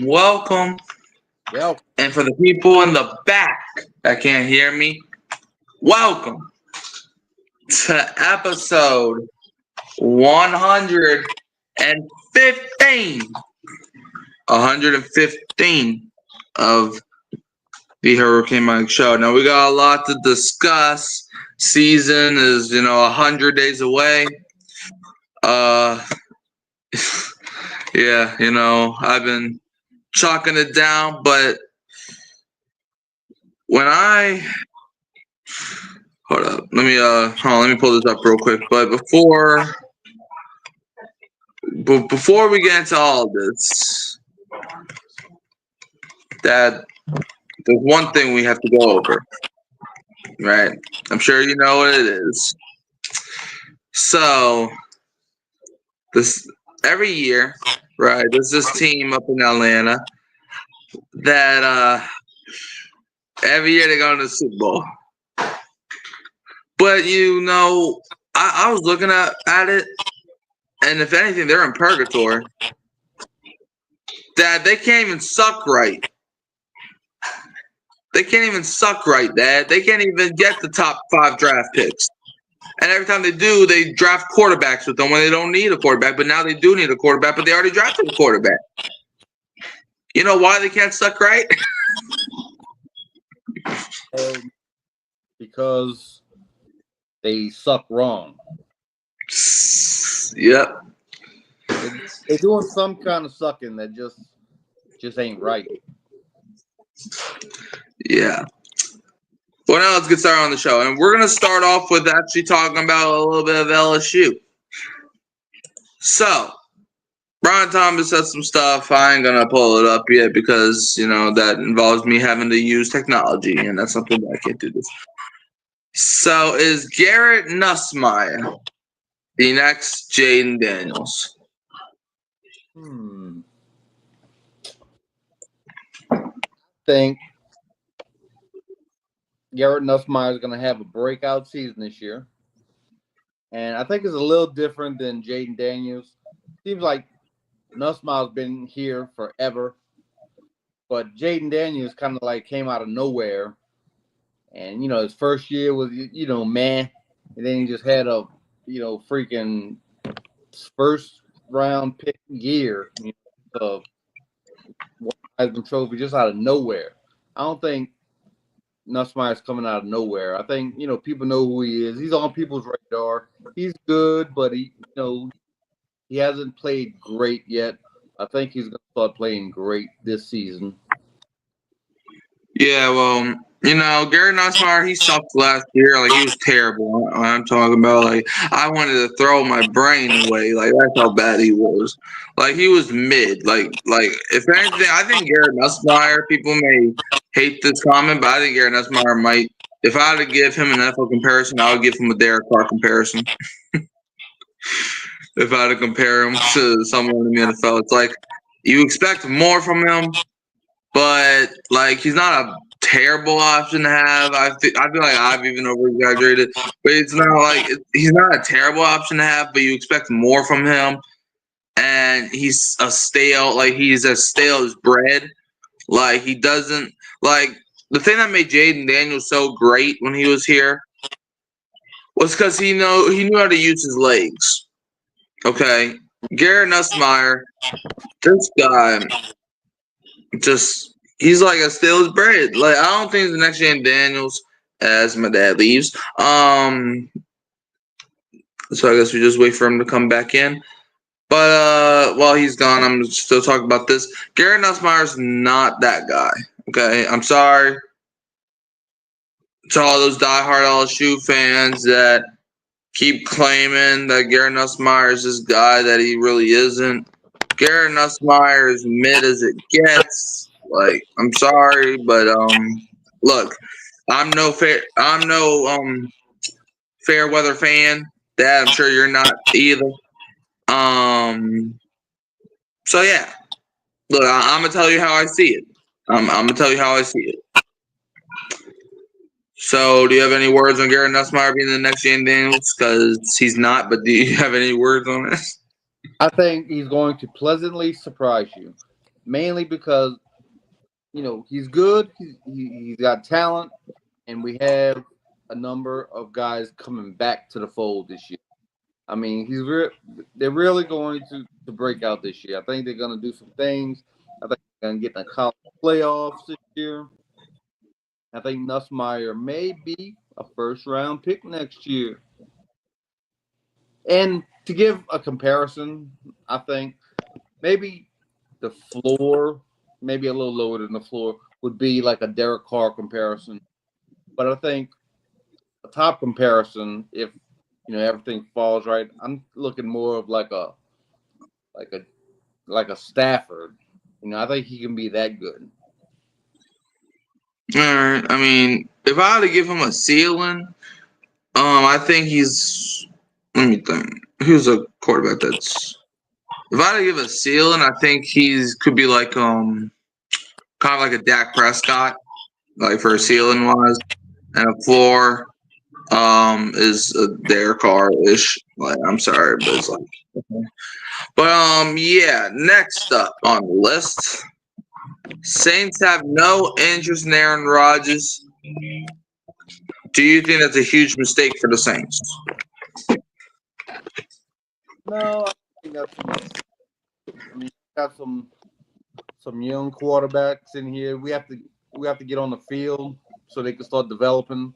Welcome. Yep. And for the people in the back that can't hear me, welcome to episode 115. 115 of the Hurricane Mike Show. Now we got a lot to discuss. Season is, 100 days away. Yeah, I've been chalking it down, but when I hold up, let me pull this up real quick. But before we get into all of this, Dad, there's one thing we have to go over, right? I'm sure you know what it is. So this every year, right? There's this team up in Atlanta that every year they go to the Super Bowl. But I was looking at it, and if anything, they're in purgatory. Dad, they can't even suck right. They can't even suck right, Dad. They can't even get the top 5 draft picks. And every time they do, they draft quarterbacks with them when they don't need a quarterback. But now they do need a quarterback, but they already drafted a quarterback. You know why they can't suck right? Because they suck wrong. Yep. They're doing some kind of sucking that just ain't right. Yeah. Well, now let's get started on the show. And we're going to start off with actually talking about a little bit of LSU. So, Brian Thomas said some stuff. I ain't going to pull it up yet because, that involves me having to use technology, and that's something that I can't do this. So, is Garrett Nussmeier the next Jayden Daniels? I think Garrett Nussmeier is going to have a breakout season this year. And I think it's a little different than Jayden Daniels. Seems like Nussmeier's been here forever. But Jayden Daniels kind of like came out of nowhere. And, his first year was, man. And then he just had a, freaking first round pick year. Of Heisman Trophy just out of nowhere. I don't think Nussmeier's coming out of nowhere. I think, people know who he is. He's on people's radar. He's good, but he hasn't played great yet. I think he's going to start playing great this season. Yeah, well, Garrett Nussmeier, he sucked last year. Like, he was terrible. I'm talking about, like, I wanted to throw my brain away. Like, that's how bad he was. Like, he was mid. Like, if anything, I think Garrett Nussmeier, people may hate this comment, but I think Garrett Nussmeier might, if I had to give him an NFL comparison, I would give him a Derek Carr comparison. If I had to compare him to someone in the NFL, it's like, you expect more from him, but, like, he's not a terrible option to have. I feel like I've even over-exaggerated, but it's not like he's not a terrible option to have, but you expect more from him, and he's as stale as bread. Like, he doesn't like the thing that made Jayden Daniels so great when he was here was because he knew how to use his legs. Okay, Garrett Nussmeier, this guy, he's like as stale as bread. Like, I don't think the next Jayden Daniels, as my dad leaves. So I guess we just wait for him to come back in. But while he's gone, I'm still talking about this. Garrett Nussmeier's not that guy. Okay, I'm sorry to all those diehard LSU fans that keep claiming that Garrett Nussmeier is this guy that he really isn't. Garrett Nussmeier is mid as it gets. Like, I'm sorry, but look, I'm no fair weather fan. Dad, I'm sure you're not either. So yeah, look, I'm gonna tell you how I see it. I'm gonna tell you how I see it. So, do you have any words on Garrett Nussmeier being the next Jane Daniels? Because he's not, but do you have any words on this? I think he's going to pleasantly surprise you, mainly because he's good. He's got talent, and we have a number of guys coming back to the fold this year. I mean, they're really going to break out this year. I think they're going to do some things. I think they're going to get in the college playoffs this year. I think Nussmeier may be a first-round pick next year. And to give a comparison, I think maybe the floor, maybe a little lower than the floor, would be like a Derek Carr comparison. But I think a top comparison, if everything falls right, I'm looking more of like a Stafford. I think he can be that good. All right. I mean, if I had to give him a ceiling, I think he's. Let me think. Who's a quarterback that's? If I had to give a ceiling, I think could be like kind of like a Dak Prescott, like for a ceiling wise, and a floor is a Derek Carr-ish. Like, I'm sorry, but it's like. Okay. But yeah. Next up on the list. Saints have no interest in Aaron Rodgers. Do you think that's a huge mistake for the Saints? No, I think that's. I mean, we got some young quarterbacks in here. We have to get on the field so they can start developing.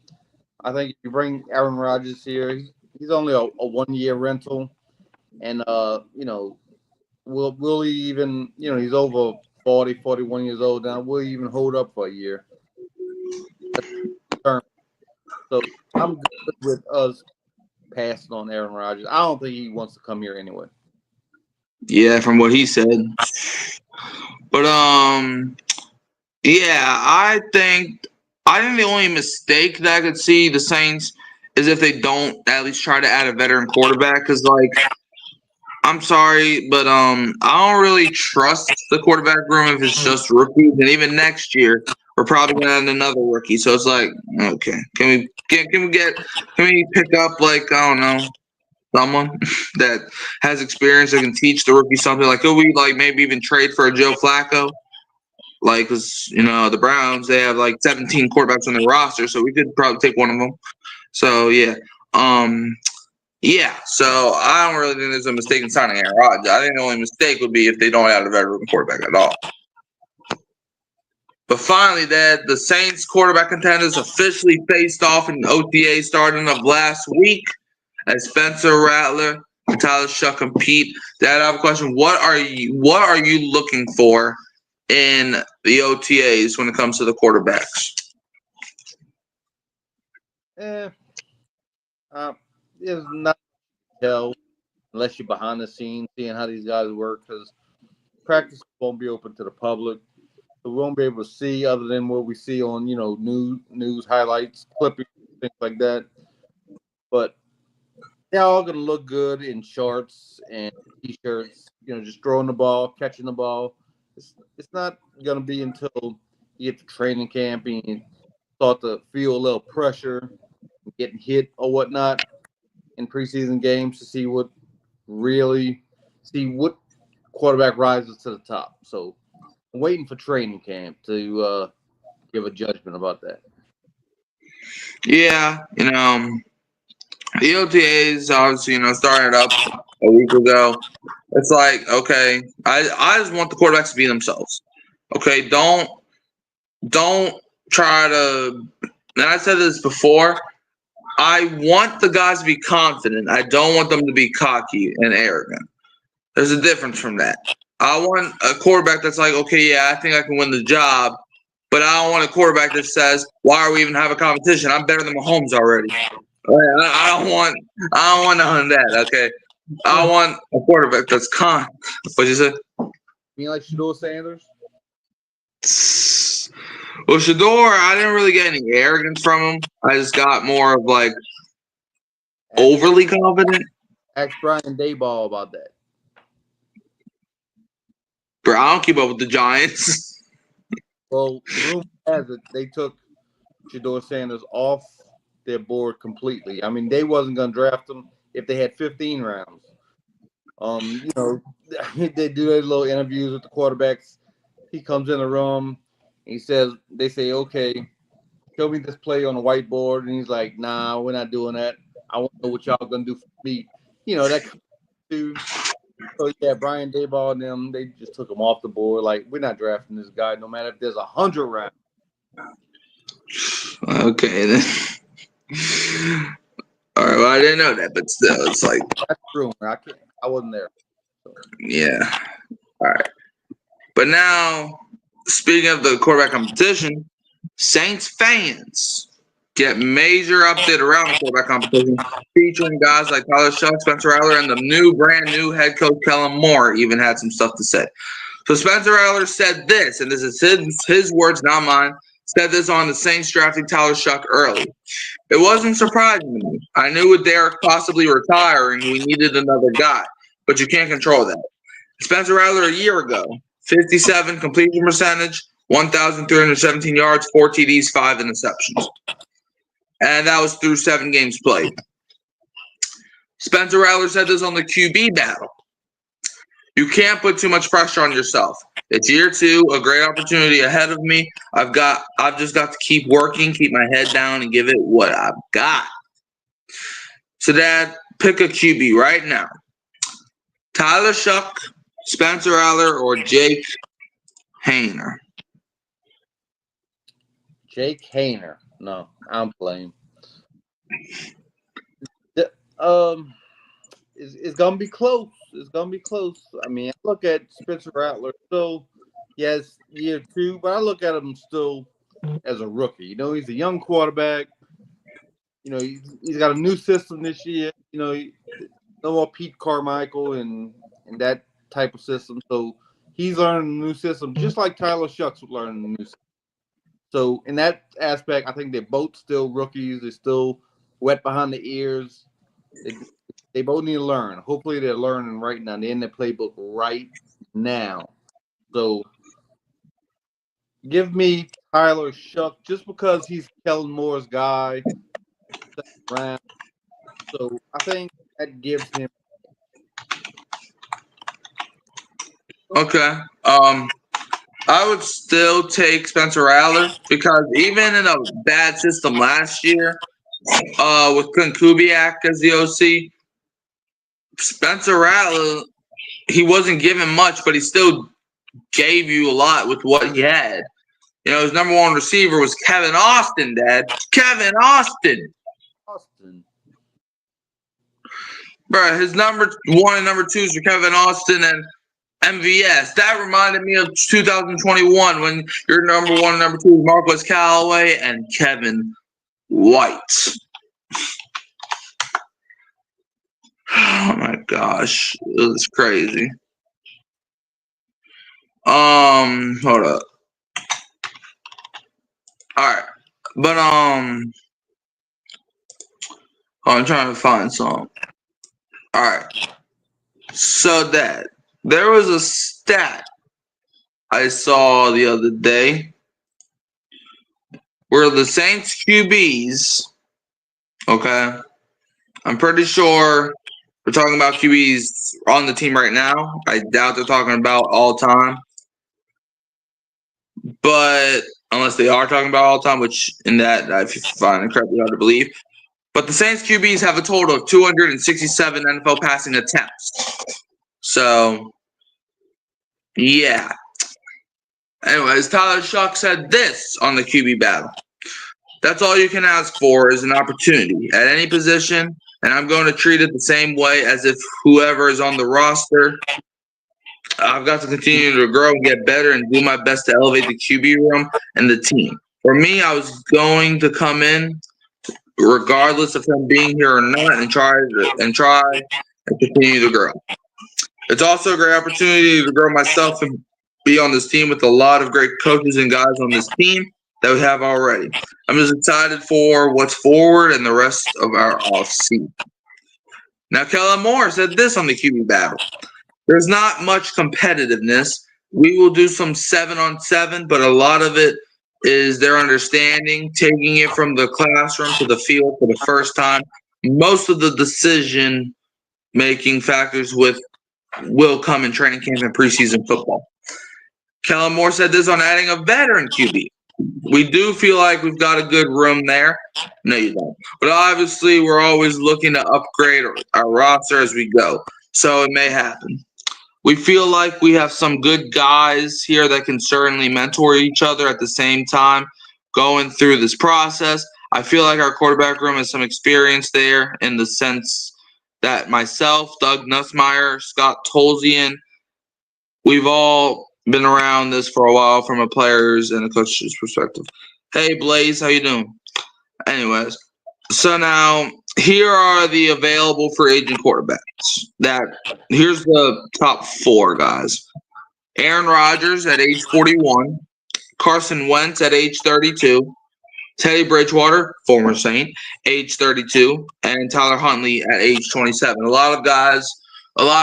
I think if you bring Aaron Rodgers here, he's only a 1-year rental, and will he even he's over 40, 41 years old now. Will he even hold up for a year? So I'm good with us passing on Aaron Rodgers. I don't think he wants to come here anyway. Yeah, from what he said. But yeah, I think the only mistake that I could see the Saints is if they don't at least try to add a veteran quarterback. Because I'm sorry, but I don't really trust the quarterback room if it's just rookies. And even next year, we're probably gonna add another rookie. So it's like, okay, can we pick up like, I don't know, someone that has experience that can teach the rookie something? Like, could we like maybe even trade for a Joe Flacco? Like, cause the Browns, they have like 17 quarterbacks on their roster, so we could probably take one of them. So yeah. Yeah, so I don't really think there's a mistake in signing Aaron Rodgers. I think the only mistake would be if they don't add a veteran quarterback at all. But finally, Dad, the Saints quarterback contenders officially faced off in OTA starting of last week as Spencer Rattler and Tyler Shough compete. Dad, I have a question. What are you looking for in the OTAs when it comes to the quarterbacks? There's not tell unless you're behind the scenes seeing how these guys work, because practice won't be open to the public, so we won't be able to see other than what we see on news highlights, clippings, things like that. But they're all gonna look good in shorts and t-shirts, just throwing the ball, catching the ball. It's not gonna be until you get to training camp and you start to feel a little pressure, getting hit or whatnot in preseason games to see what quarterback rises to the top. So I'm waiting for training camp to give a judgment about that. Yeah, the OTAs obviously started up a week ago. It's like, okay, I just want the quarterbacks to be themselves. Okay, don't try to. And I said this before. I want the guys to be confident. I don't want them to be cocky and arrogant. There's a difference from that. I want a quarterback that's like, okay, yeah, I think I can win the job, but I don't want a quarterback that says, why are we even having a competition? I'm better than Mahomes already. I don't want none of that. Okay, I want a quarterback that's con. What'd you say? You like Shador Sanders? Well, Shador, I didn't really get any arrogance from him. I just got more of like overly confident. Ask Brian Dayball about that. Bro, I don't keep up with the Giants. Well, rumor has it they took Shador Sanders off their board completely. I mean, they wasn't going to draft him if they had 15 rounds. You know, they do their little interviews with the quarterbacks. He comes in the room. He says, they say, okay, show me this play on the whiteboard. And he's like, nah, we're not doing that. I want to know what y'all going to do for me. You know, that dude. So, yeah, Brian Dayball and them, they just took him off the board. Like, we're not drafting this guy no matter if there's 100 rounds. Okay, then. All right, well, I didn't know that, but still, it's like. That's true. I wasn't there. So. Yeah. All right. But now, speaking of the quarterback competition, Saints fans get major update around the quarterback competition, featuring guys like Tyler Shuck, Spencer Rattler, and the brand new head coach Kellen Moore even had some stuff to say. So Spencer Rattler said this, and this is his words, not mine. Said this on the Saints drafting Tyler Shuck early. It wasn't surprising to me. I knew with Derek possibly retiring, we needed another guy, but you can't control that. Spencer Rattler a year ago, 57 completion percentage, 1,317 yards, 4 TDs, 5 interceptions. And that was through 7 games played. Spencer Rattler said this on the QB battle. You can't put too much pressure on yourself. It's year 2, a great opportunity ahead of me. I've just got to keep working, keep my head down, and give it what I've got. So, Dad, pick a QB right now. Tyler Shuck, Spencer Rattler, or Jake Haener? Jake Haener. No, I'm playing. It's gonna be close. It's gonna be close. I mean, I look at Spencer Rattler still. Yes, year 2, but I look at him still as a rookie. You know, he's a young quarterback. You know, he's got a new system this year. You know, no more Pete Carmichael and that type of system. So he's learning a new system, just like Tyler Shucks was learning a new system. So in that aspect, I think they're both still rookies. They're still wet behind the ears. They both need to learn. Hopefully they're learning right now. They're in the playbook right now. So give me Tyler Shuck just because he's Kellen Moore's guy. So I think that gives him. Okay. I would still take Spencer Rattler because even in a bad system last year, with Clint Kubiak as the OC, Spencer Rattler, he wasn't given much, but he still gave you a lot with what he had. You know, his number 1 receiver was Kevin Austin, Dad. Kevin Austin. Bro, his number 1 and number 2s were Kevin Austin and MVS. That reminded me of 2021 when your number 1 and number 2 was Marquez Callaway and Kevin White. Oh my gosh, it was crazy. Hold up. All right, but I'm trying to find some. All right, so Dad, there was a stat I saw the other day where the Saints QBs, okay, I'm pretty sure we're talking about QBs on the team right now. I doubt they're talking about all time. But unless they are talking about all time, which in that I find incredibly hard to believe. But the Saints QBs have a total of 267 NFL passing attempts. So, yeah. Anyways, Tyler Shuck said this on the QB battle. That's all you can ask for is an opportunity at any position, and I'm going to treat it the same way as if whoever is on the roster. I've got to continue to grow and get better and do my best to elevate the QB room and the team. For me, I was going to come in regardless of him being here or not, and try and continue to grow. It's also a great opportunity to grow myself and be on this team with a lot of great coaches and guys on this team that we have already. I'm just excited for what's forward and the rest of our offseason. Now, Kellen Moore said this on the QB battle. There's not much competitiveness. We will do some 7-on-7, but a lot of it is their understanding, taking it from the classroom to the field for the first time. Most of the decision-making factors will come in training camp and preseason football. Kellen Moore said this on adding a veteran QB. We do feel like we've got a good room there. No, you don't. But obviously, we're always looking to upgrade our roster as we go. So it may happen. We feel like we have some good guys here that can certainly mentor each other at the same time going through this process. I feel like our quarterback room has some experience there in the sense that myself, Doug Nussmeier, Scott Tolzien, we've all been around this for a while from a player's and a coach's perspective. Hey, Blaze, how you doing? Anyways, so now here are the available free agent quarterbacks. Here's the top 4 guys. Aaron Rodgers at age 41, Carson Wentz at age 32, Teddy Bridgewater, former Saint, age 32, and Tyler Huntley at age 27. A lot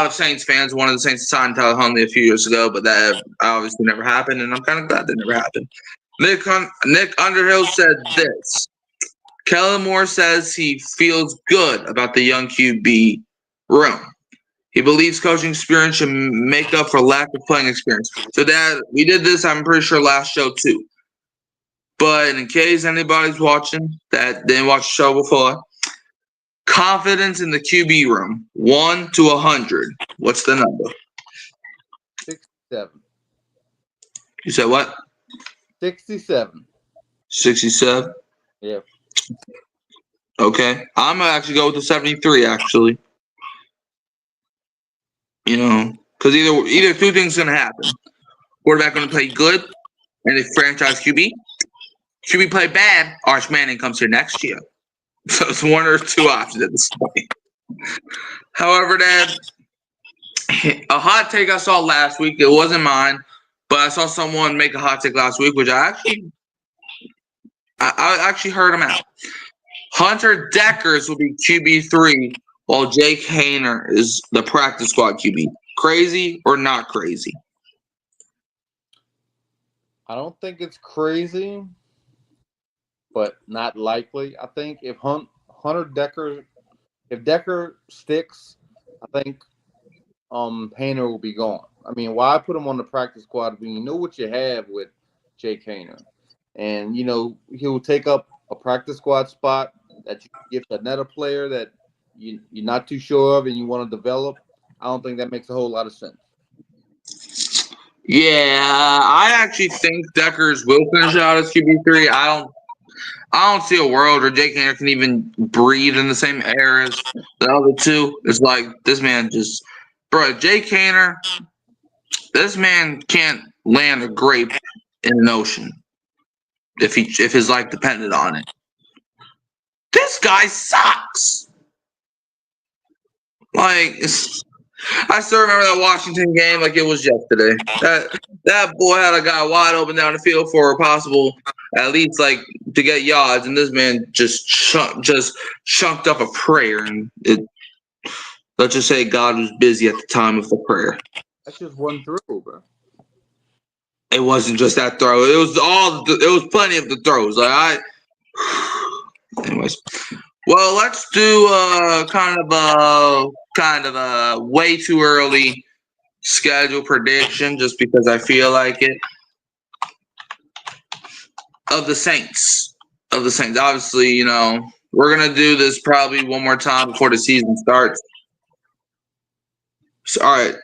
of Saints fans wanted the Saints to sign Tyler Huntley a few years ago, but that obviously never happened, and I'm kind of glad that never happened. Nick Underhill said this. Kellen Moore says he feels good about the young QB room. He believes coaching experience should make up for lack of playing experience. So, Dad, we did this, I'm pretty sure, last show too. But in case anybody's watching that didn't watch the show before, confidence in the QB room, 1 to 100. What's the number? 67. You said what? 67. 67? Yeah. Okay. I'm going to actually go with the 73, actually. Because either 2 things going to happen. Quarterback going to play good, and if franchise QB play bad, Arch Manning comes here next year. So it's 1 or 2 options at this point. However, Dad, a hot take I saw last week, it wasn't mine, but I saw someone make a hot take last week, which I actually heard him out. Hunter Dekkers will be QB3 while Jake Haener is the practice squad QB. Crazy or not crazy? I don't think it's crazy, but not likely. I think if if Decker sticks, I think Haener will be gone. I mean, why put him on the practice squad when you know what you have with Jake Haener? And, he'll take up a practice squad spot that you give to another player that you're not too sure of and you want to develop. I don't think that makes a whole lot of sense. Yeah, I actually think Dekkers will finish out as QB3. I don't see a world where Jake Haener can even breathe in the same air as the other two. It's like this man just, bro. Jake Haener, this man can't land a grape in an ocean if his life depended on it. This guy sucks. Like, I still remember that Washington game like it was yesterday. That boy had a guy wide open down the field for a possible, at least like to get yards, and this man just chunked up a prayer, and let's just say God was busy at the time of the prayer. That's just one throw, bro. It wasn't just that throw. It was plenty of the throws. Anyways. Well, let's do kind of a way too early schedule prediction, just because I feel like it. Of the Saints. Obviously, we're gonna do this probably one more time before the season starts. So, all right,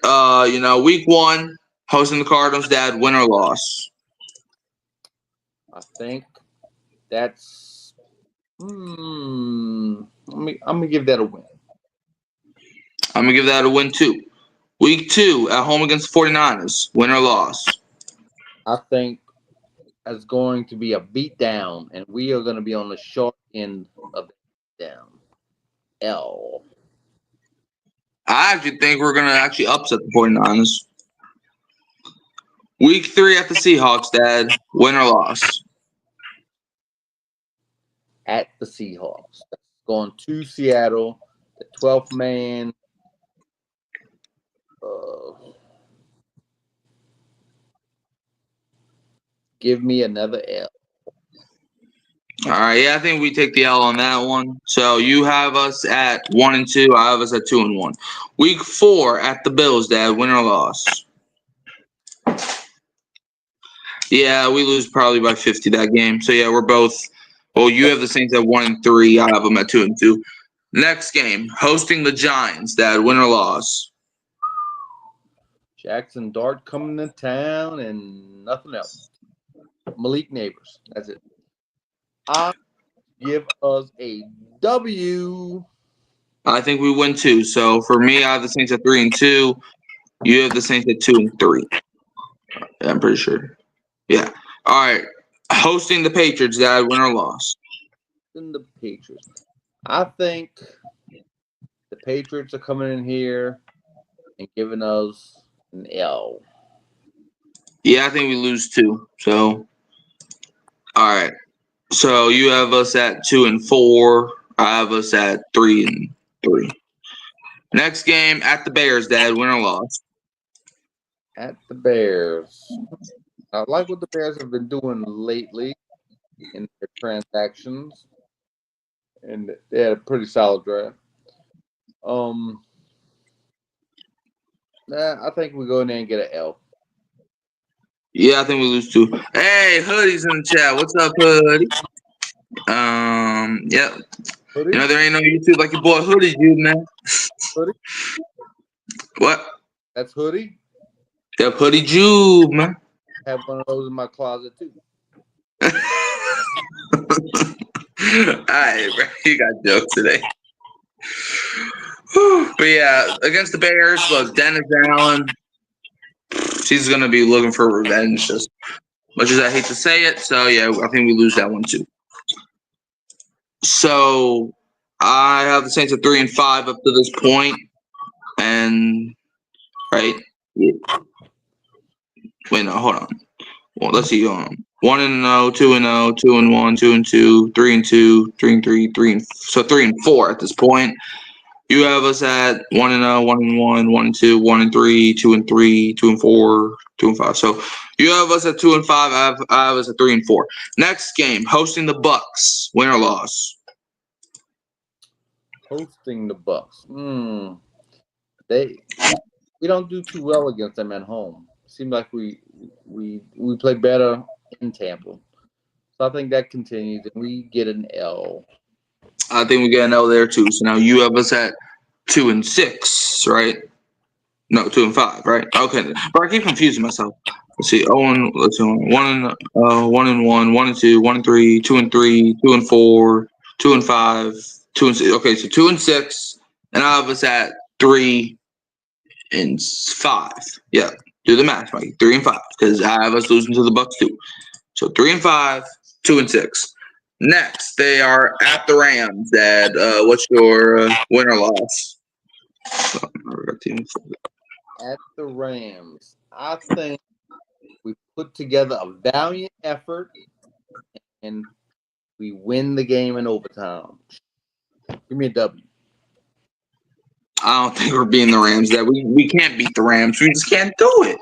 week 1, hosting the Cardinals. Dad, win or loss? I think that's. I'm gonna give that a win. I'm gonna give that a win too. Week 2 at home against the 49ers. Win or loss? I think it's going to be a beatdown, and we are going to be on the short end of it. down. L. I actually think we're gonna actually upset the 49ers. Week 3 at the Seahawks, Dad. Win or loss? At the Seahawks. Going to Seattle. The 12th man. Give me another L. All right, yeah, I think we take the L on that one. So you have us at 1-2. I have us at 2-1. Week 4 at the Bills, Dad. Win or loss? Yeah, we lose probably by 50 that game. So yeah, we're both. Well, you have the Saints at 1-3. I have them at 2-2. Next game, hosting the Giants, Dad. Win or loss? Jackson Dart coming to town and nothing else. Malik Neighbors. That's it. I give us a W. I think we win too. So for me, I have the Saints at 3-2. You have the Saints at 2-3. I'm pretty sure. Yeah. All right. Hosting the Patriots, Dad. Win or loss? In the Patriots. I think the Patriots are coming in here and giving us an L. Yeah, I think we lose too. So, all right. So you have us at 2-4. I have us at 3-3. Next game at the Bears, Dad. Win or loss? At the Bears. I like what the Bears have been doing lately in their transactions, and they had a pretty solid draft. I think we go in there and get an L. Yeah, I think we lose too. Hey, Hoodie's in the chat. What's up, Hoodie? Yeah. Hoodie? You know there ain't no YouTube like your boy Hoodie, you man. Hoodie? What? That's Hoodie. Yep, Hoodie Jube, man. I have one of those in my closet too. Alright, bro. You got jokes today. But yeah, against the Bears, look, Dennis Allen, he's gonna be looking for revenge, just much as I hate to say it. So yeah, I think we lose that one too. So I have the Saints at 3-5 up to this point, and right. Yeah. Wait, no, hold on. Well, let's see. 1-0, 2-0, 2-1, 2-2, 3-2, 3-3, 3 so 3-4 at this point. You have us at 1-0, 1-1, 1-2, 1-3, 2-3, 2-4, 2-5. So you have us at 2-5. I have us at 3-4. Next game, hosting the Bucks. Win or loss? Hosting the Bucks. We don't do too well against them at home. Seems like we play better in Tampa. So I think that continues, and we get an L. I think we get an L there too. So now you have us at 2-6, right? No, 2-5, right? Okay, but I keep confusing myself. Let's see. Let's see. 1-1, 1-2, 1-3, 2-3, 2-4, 2-5, 2-6. Okay, so 2-6, and I have us at 3-5. Yeah, do the math, Mike. 3-5, because I have us losing to the Bucks too. So 3-5, 2-6. Next, they are at the Rams. Dad, what's your win or loss? At the Rams, I think we put together a valiant effort, and we win the game in overtime. Give me a W. I don't think we're beating the Rams. That we can't beat the Rams. We just can't do it.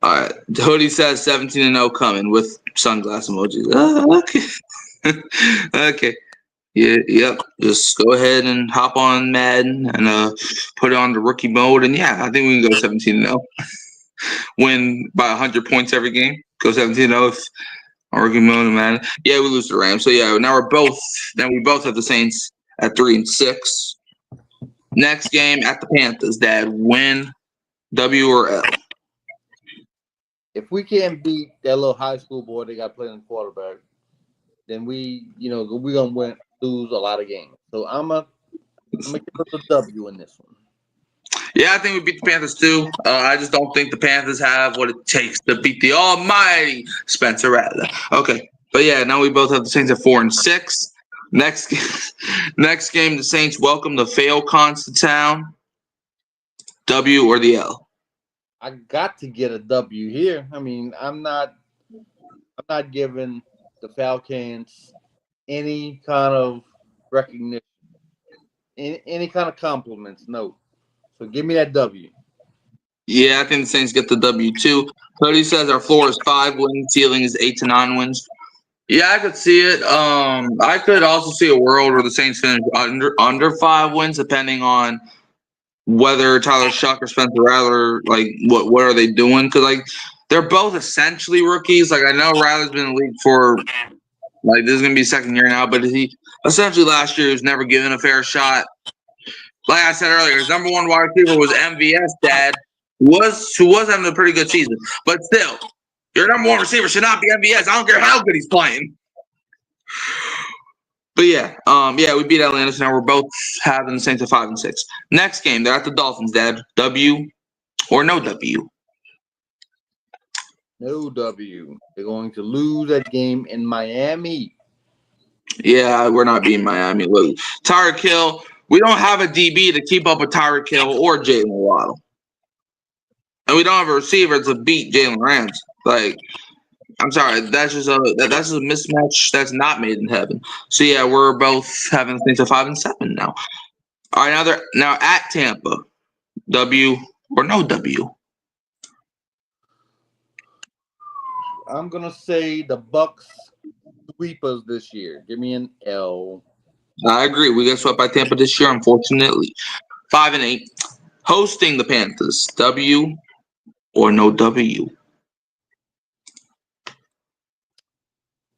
All right. Hoodie says 17-0 coming with sunglass emojis. Okay. Okay. Yeah. Yep. Just go ahead and hop on Madden and put it on the rookie mode, and yeah, I think we can go 17-0. Win by 100 points every game. Go 17-0 if on rookie mode and Madden. Yeah, we lose to the Rams. So yeah, now we both have the Saints at 3-6. Next game at the Panthers, Dad. Win, W or L? If we can't beat that little high school boy they got playing quarterback, then we're gonna lose a lot of games. So I'm gonna give us a W in this one. Yeah, I think we beat the Panthers too. I just don't think the Panthers have what it takes to beat the almighty Spencer Rattler. Okay, but yeah, now we both have the Saints at 4-6. Next, next game, the Saints welcome the Falcons to town. W or the L? I got to get a W here. I mean, I'm not giving the Falcons any kind of recognition, any kind of compliments. No. So give me that W. Yeah, I think the Saints get the W too. Cody says our floor is 5 wins, ceiling is 8 to 9 wins. Yeah, I could see it. I could also see a world where the Saints finish under 5 wins, depending on whether Tyler Shuck or Spencer Rattler, like what are they doing? Because like they're both essentially rookies. Like I know Rattler's been in the league for like this is gonna be second year now, but he essentially last year was never given a fair shot. Like I said earlier, his number one wide receiver was MVS dad, who was having a pretty good season. But still, your number one receiver should not be MVS. I don't care how good he's playing. But yeah, we beat Atlanta, so now we're both having the Saints at 5 and 6. Next game, they're at the Dolphins, Dad. W or no W? No W. They're going to lose that game in Miami. Yeah, we're not beating Miami. Look, Tyreek Hill, we don't have a DB to keep up with Tyreek Hill or Jalen Waddle. And we don't have a receiver to beat Jalen Ramsey. Like, I'm sorry, that's just a mismatch that's not made in heaven. So yeah, we're both having things at 5 and 7 now. All right, now at Tampa, W or no W? I'm gonna say the Bucks sweep us this year. Give me an L. I agree. We got swept by Tampa this year, unfortunately. 5 and 8, hosting the Panthers. W or no W?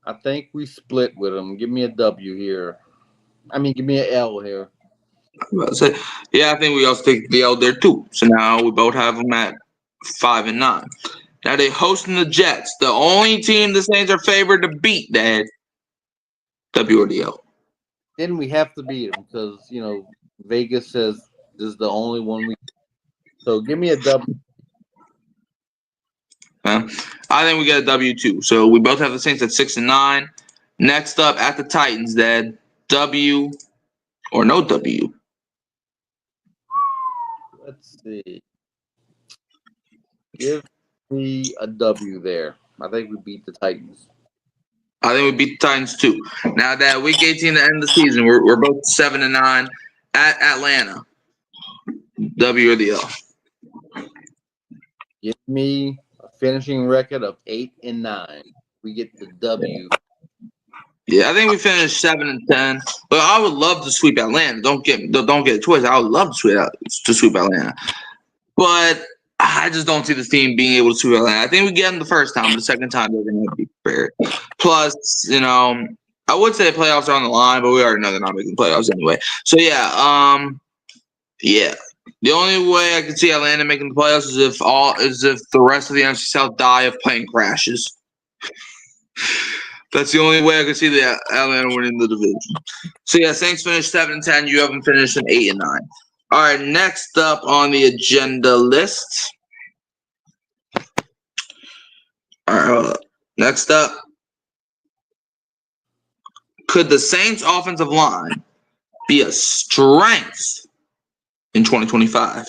I think we split with them. Give me a W here. I mean, give me an L here. Yeah, I think we also take the L there too. So now we both have them at 5 and 9. Now they hosting the Jets, the only team the Saints are favored to beat. Dad, W or the L? Then we have to beat them because Vegas says this is the only one we. So give me a W. I think we get a W too. So we both have the Saints at 6 and 9. Next up at the Titans, Dad, W or no W? Let's see. Give me a W there. I think we beat the Titans. I think we beat the Titans too. Now that week 18 to end the season, we're both 7 and 9 at Atlanta. W or the L? Give me a finishing record of 8 and 9. We get the W. Yeah, I think we finished 7 and 10. But I would love to sweep Atlanta. Don't get a choice. I would love to sweep Atlanta. But I just don't see this team being able to sweep Atlanta. I think we get them the first time, but the second time they're going to be prepared. Plus, I would say playoffs are on the line, but we already know they're not making playoffs anyway. So yeah, yeah. The only way I can see Atlanta making the playoffs is if the rest of the NFC South die of plane crashes. That's the only way I can see the Atlanta winning the division. So yeah, Saints finished 7 and 10. You haven't finished an 8 and 9. All right, next up on the agenda list. All right, hold up. Next up, could the Saints offensive line be a strength in 2025?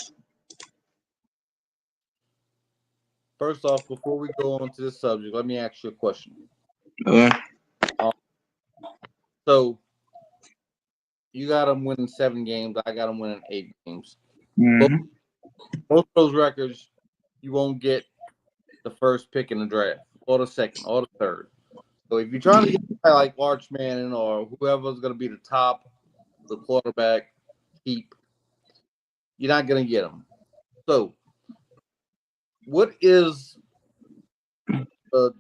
First off, before we go on to this subject, let me ask you a question. Okay. So you got them winning 7 games. I got them winning 8 games. Mm-hmm. Both of those records, you won't get the first pick in the draft, or the second, or the third. So if you're trying to get a guy like Arch Manning or whoever's going to be the top, the quarterback, keep, you're not going to get them. So what is the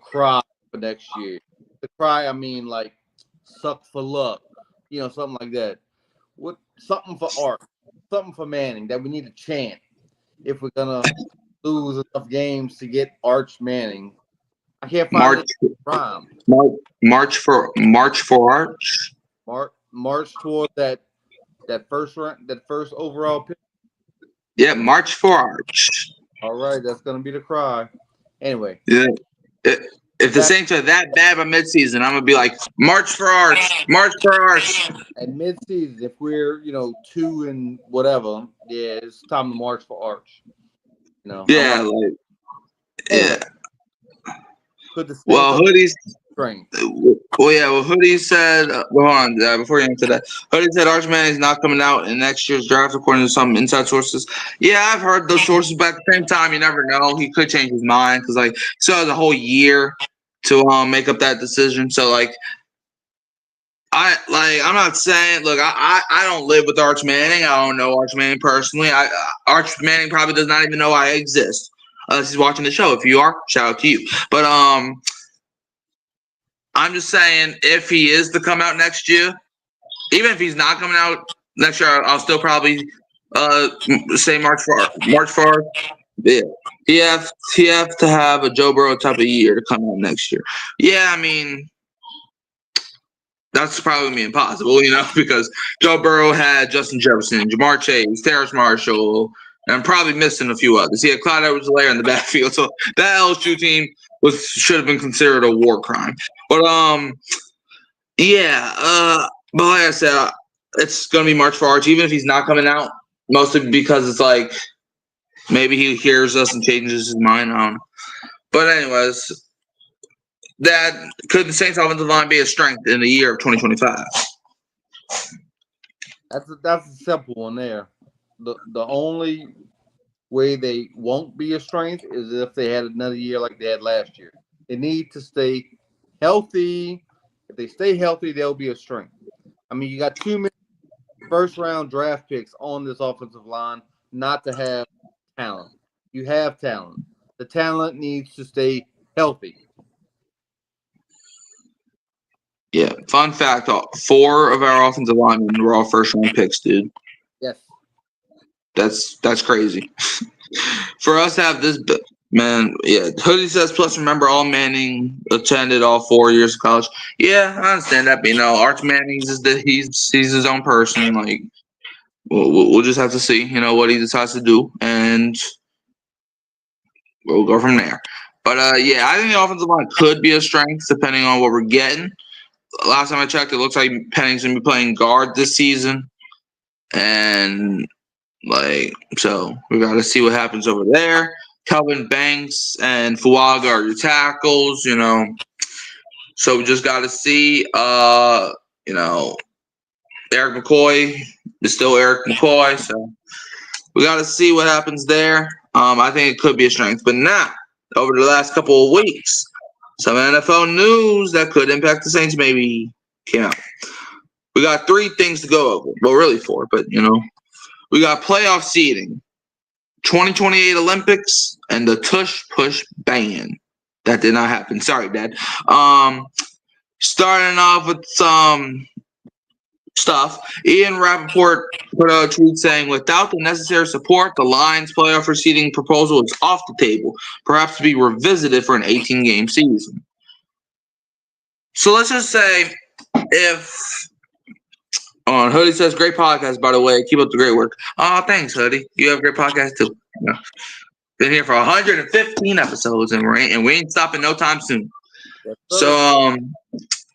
cry for next year? The cry, I mean, like suck for luck, something like that. Something for Arch, something for Manning that we need to chant if we're gonna lose enough games to get Arch Manning. I can't find the rhyme. March for Arch. March toward that first overall pick. Yeah, March for Arch. All right, that's gonna be the cry. Anyway. Yeah, if the Saints are that bad by midseason, I'm gonna be like, march for Arch, march for Arch. At midseason, if we're 2 and whatever, yeah, it's time to march for Arch. Yeah, like Anyway, yeah. Could the Saints Well, Hoodie's. strength? Well, yeah. Well, Hoodie said. Hold on, before you answer that, Hoodie said Arch Manning's not coming out in next year's draft, according to some inside sources. Yeah, I've heard those sources, but at the same time, you never know. He could change his mind because, like, he still has a whole year to make up that decision. So, like, I'm not saying. Look, I don't live with Arch Manning. I don't know Arch Manning personally. Arch Manning probably does not even know I exist unless he's watching the show. If you are, shout out to you. But I'm just saying, if he is to come out next year, even if he's not coming out next year, I'll still probably say march for Arch. Yeah, he have to have a Joe Burrow type of year to come out next year. Yeah, I mean, that's probably gonna be impossible, because Joe Burrow had Justin Jefferson, Jamar Chase, Terrace Marshall, and I'm probably missing a few others. He had Clyde Edwards-Helaire in the backfield, so that LSU team should have been considered a war crime. But yeah. But like I said, it's gonna be March for Arch, even if he's not coming out. Mostly because it's like maybe he hears us and changes his mind. I don't know. But anyways, that could the Saints offensive line be a strength in the year of 2025? That's a simple one there. The only way they won't be a strength is if they had another year like they had last year. They need to stay healthy. If they stay healthy, they'll be a strength. I mean, you got 2 many first-round draft picks on this offensive line not to have talent. You have talent. The talent needs to stay healthy. Yeah. Fun fact: 4 of our offensive linemen were all first-round picks, dude. Yes. That's crazy. For us to have this, man, yeah. Hoodie says, plus remember, all Manning attended all 4 years of college. Yeah, I understand that, but Arch Manning's he's his own person. Like, we'll just have to see, what he decides to do, and we'll go from there. But yeah, I think the offensive line could be a strength depending on what we're getting. Last time I checked, it looks like Penning's gonna be playing guard this season, and so we got to see what happens over there. Kelvin Banks and Fuaga are your tackles, So we just got to see. Eric McCoy is still Eric McCoy, so we got to see what happens there. I think it could be a strength, but now over the last couple of weeks, some NFL news that could impact the Saints maybe came out. We got 3 things to go over. Well, really 4, but we got playoff seeding, 2028 Olympics, and the tush push ban. That did not happen. Sorry, Dad. Starting off with some stuff. Ian Rappaport put out a tweet saying, without the necessary support, the Lions playoff seeding proposal is off the table, perhaps to be revisited for an 18-game season. So let's just say if Hoodie says, great podcast, by the way. Keep up the great work. Oh, thanks, Hoodie. You have a great podcast, too. Been here for 115 episodes, and we ain't stopping no time soon. So,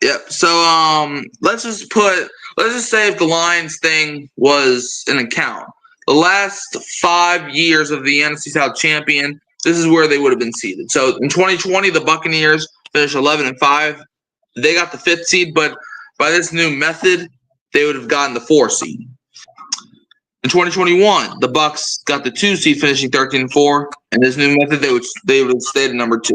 yep. So, let's just say if the Lions thing was an account, the last 5 years of the NFC South champion, this is where they would have been seeded. So, in 2020, the Buccaneers finished 11-5. They got the 5th seed, but by this new method, they would have gotten the 4 seed. In 2021, the Bucs got the 2 seed, finishing 13-4, and this new method they would have stayed at number 2.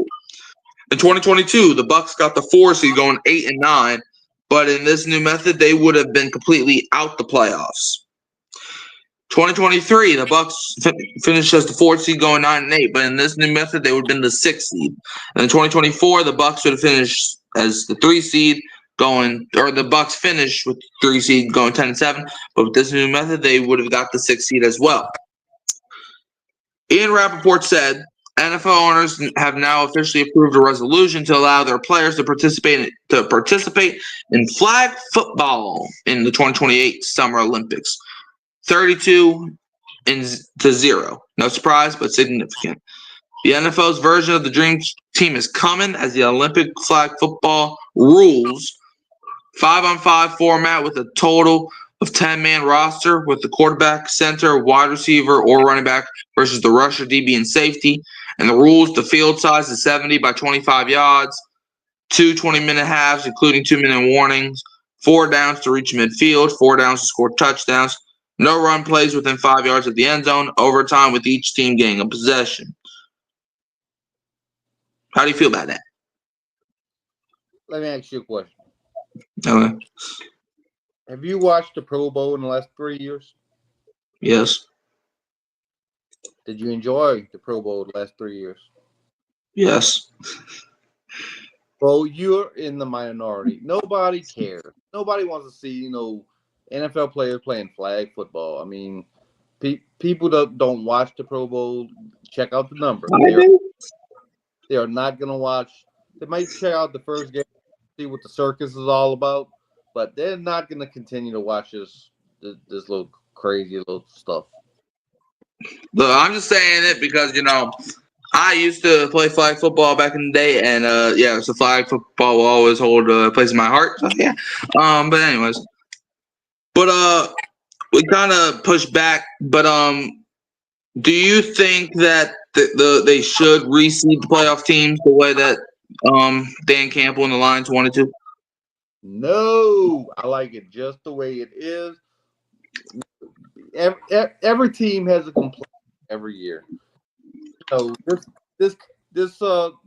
In 2022, the Bucs got the 4 seed, going 8-9, but in this new method, they would have been completely out the playoffs. 2023, the Bucs finished as the 4th seed, going 9-8, but in this new method, they would have been the 6th seed. And in 2024, the Bucs would have finished as the 3 seed. The Bucs finished with 3 seed going 10-7, but with this new method, they would have got the 6th seed as well. Ian Rappaport said, NFL owners have now officially approved a resolution to allow their players to participate in flag football in the 2028 Summer Olympics. 32-0. No surprise, but significant. The NFL's version of the Dream Team is coming as the Olympic flag football rules 5-on-5 format with a total of 10-man roster with the quarterback, center, wide receiver, or running back versus the rusher, DB, and safety. And the rules, the field size is 70 by 25 yards, 2 20-minute halves, including 2-minute warnings, 4 downs to reach midfield, 4 downs to score touchdowns, no run plays within 5 yards of the end zone, overtime with each team getting a possession. How do you feel about that? Let me ask you a question. Okay. Have you watched the Pro Bowl in the last 3 years? Yes. Did you enjoy the Pro Bowl the last 3 years? Yes. Well, you're in the minority. Nobody cares. Nobody wants to see, NFL players playing flag football. I mean, people that don't watch the Pro Bowl, check out the numbers. They are not going to watch. They might check out the first game, see what the circus is all about, but they're not going to continue to watch this little crazy little stuff. Look, I'm just saying it because, I used to play flag football back in the day, and so flag football will always hold a place in my heart. So yeah. But anyways, we kind of pushed back. But do you think that they should reseed the playoff teams the way that Dan Campbell and the Lions wanted to? No, I like it just the way it is. Every team has a complaint every year. So this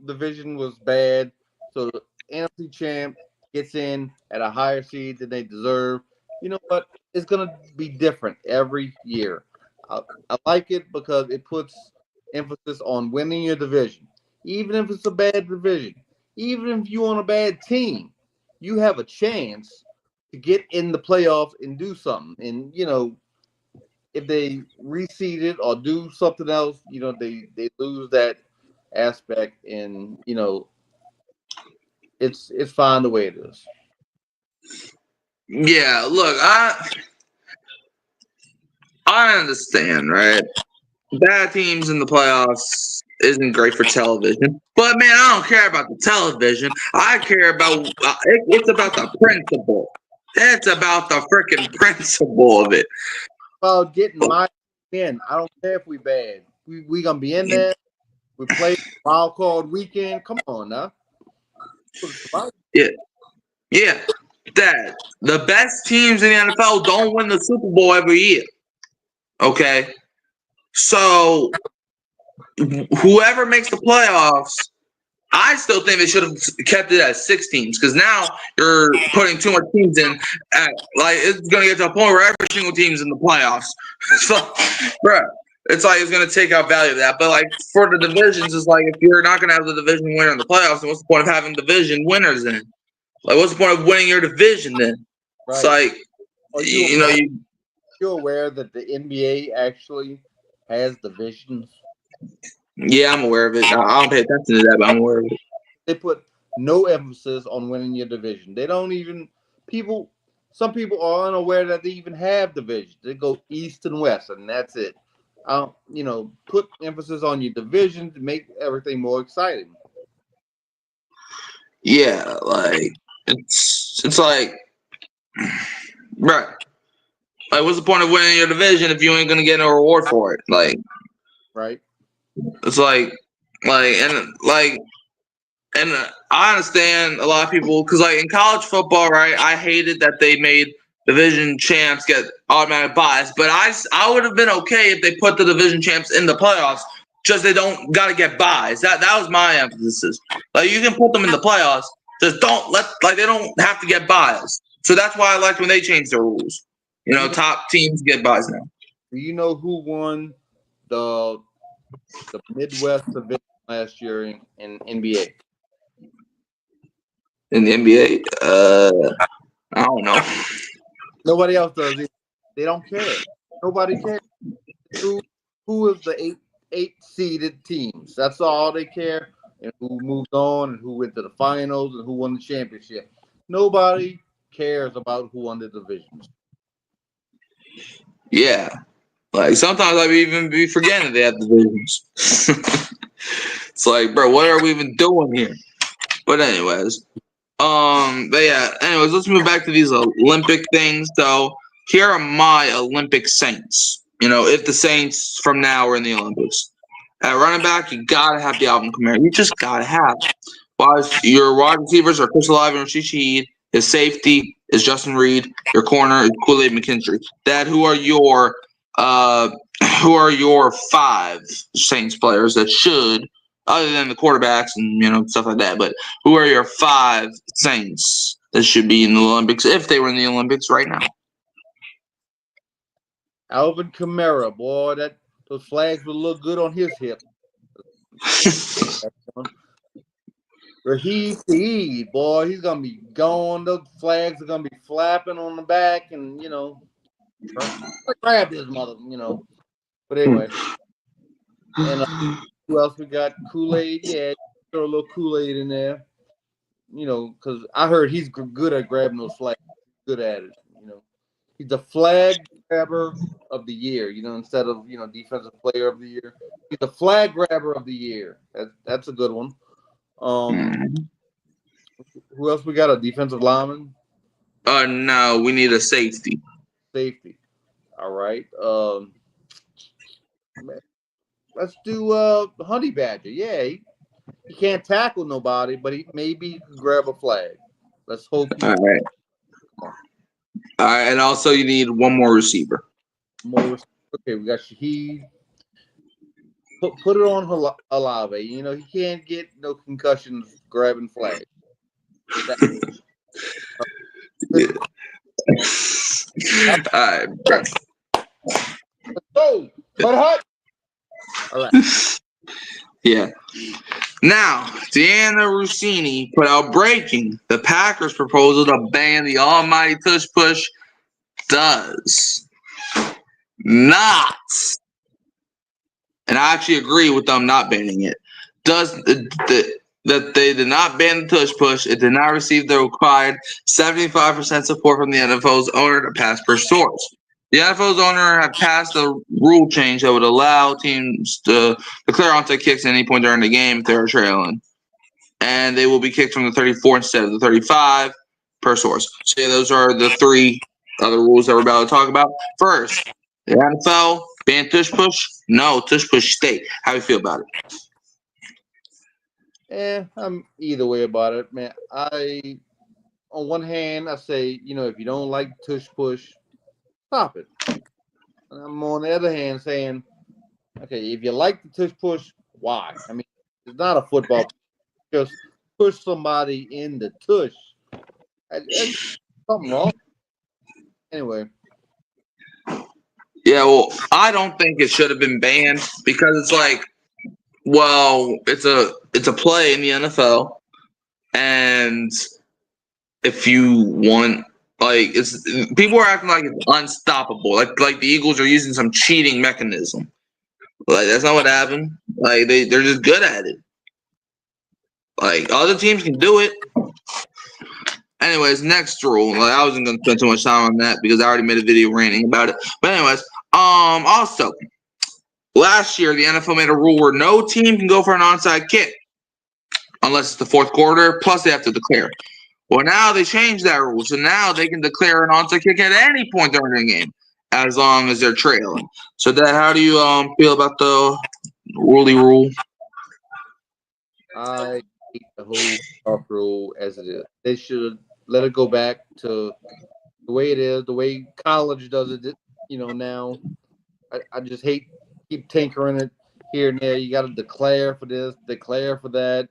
division was bad. So the NFC champ gets in at a higher seed than they deserve. You know what? It's gonna be different every year. I like it because it puts emphasis on winning your division, even if it's a bad division. Even if you're on a bad team, you have a chance to get in the playoffs and do something. And if they reseed it or do something else, they lose that aspect, and it's fine the way it is. Yeah, look, I understand, right? Bad teams in the playoffs isn't great for television, but man, I don't care about the television. I care about it's about the principle. It's about the freaking principle of it. About getting my in. I don't care if we bad. We gonna be in there. We play wild card weekend. Come on now. Yeah. That the best teams in the NFL don't win the Super Bowl every year. Okay, so whoever makes the playoffs, I still think they should have kept it at 6 teams because now you're putting too much teams in. It's going to get to a point where every single team's in the playoffs. So, bruh, it's like it's going to take out value of that. But for the divisions, it's like if you're not going to have the division winner in the playoffs, then what's the point of having division winners in? What's the point of winning your division then? Right. It's like you're aware that the NBA actually has divisions? Yeah, I'm aware of it. I don't pay attention to that, but I'm aware of it. They put no emphasis on winning your division. They don't even some people are unaware that they even have divisions. They go east and west, and that's it. Put emphasis on your division to make everything more exciting. Yeah, it's like, right. What's the point of winning your division if you ain't gonna get no reward for it? Right. It's and I understand a lot of people because in college football, right? I hated that they made division champs get automatic buys, but I would have been okay if they put the division champs in the playoffs. Just they don't got to get buys. That was my emphasis. You can put them in the playoffs, just don't they don't have to get buys. So that's why I liked when they changed the rules. Top teams get buys now. Do you know who won the Midwest division last year in NBA? In the NBA, I don't know. Nobody else does either. They don't care. Nobody cares. Who is the eight seeded teams? That's all they care. And who moved on, and who went to the finals, and who won the championship. Nobody cares about who won the divisions. Yeah. Sometimes I even be forgetting they have divisions. It's like, bro, what are we even doing here? But anyways, let's move back to these Olympic things. So here are my Olympic Saints. If the Saints from now are in the Olympics. At running back, you gotta have the Alvin Kamara. You just gotta have. Your wide receivers are Chris Olave and Rashid Shaheed. His safety is Justin Reed. Your corner is Kool-Aid McKinstry. Dad, who are your 5 Saints players that should, other than the quarterbacks and stuff like that, but who are your 5 Saints that should be in the Olympics if they were in the Olympics right now? Alvin Kamara, boy, those flags would look good on his hip. Raheem Shaheed, boy, he's gonna be gone. Those flags are gonna be flapping on the back, and grab his mother, But anyway, and who else we got? Kool-Aid, yeah, throw a little Kool-Aid in there, because I heard he's good at grabbing those flags. Good at it, He's the flag grabber of the year, instead of defensive player of the year. He's the flag grabber of the year. That's a good one. Who else we got? A defensive lineman? No, we need a safety. Safety. All right. Let's do Honey Badger. Yeah, he can't tackle nobody, but maybe he can grab a flag. Let's hope. All right. All right, and also you need one more receiver. Okay, we got Shaheed. Put it on Olave. He can't get no concussions grabbing flags. All right. Let's go. Hut. All right. Yeah. Now, Deanna Rossini put out breaking. The Packers' proposal to ban the almighty tush push does not, and I actually agree with them not banning it, that they did not ban the tush push. It did not receive the required 75% support from the NFL's owner to pass per source. The NFL's owner had passed a rule change that would allow teams to declare onside kicks at any point during the game if they are trailing. And they will be kicked from the 34 instead of the 35 per source. So yeah, those are the 3 other rules that we're about to talk about. First, the NFL ban tush push. No, tush push stay. How do you feel about it? I'm either way about it, man. On one hand, I say, if you don't like tush push, stop it. And I'm on the other hand saying, okay, if you like the tush push, why? I mean, it's not a football. Just push somebody in the tush. There's something wrong. Anyway. Yeah, well, I don't think it should have been banned because it's like, well, it's a play in the NFL, and if you want, like, people are acting like it's unstoppable, like the Eagles are using some cheating mechanism. Like, that's not what happened. Like, they're just good at it. Like, other teams can do it. Anyways, next rule. Like, I wasn't gonna spend too much time on that because I already made a video ranting about it. But anyways, also, last year the NFL made a rule where no team can go for an onside kick unless it's the fourth quarter. Plus, they have to declare. Well, now they changed that rule, so now they can declare an onside kick at any point during the game, as long as they're trailing. So, Dad, how do you feel about the rule? I hate the whole rule as it is. They should let it go back to the way it is, the way college does it. Now I just hate keep tinkering it here and there. You got to declare for this, declare for that.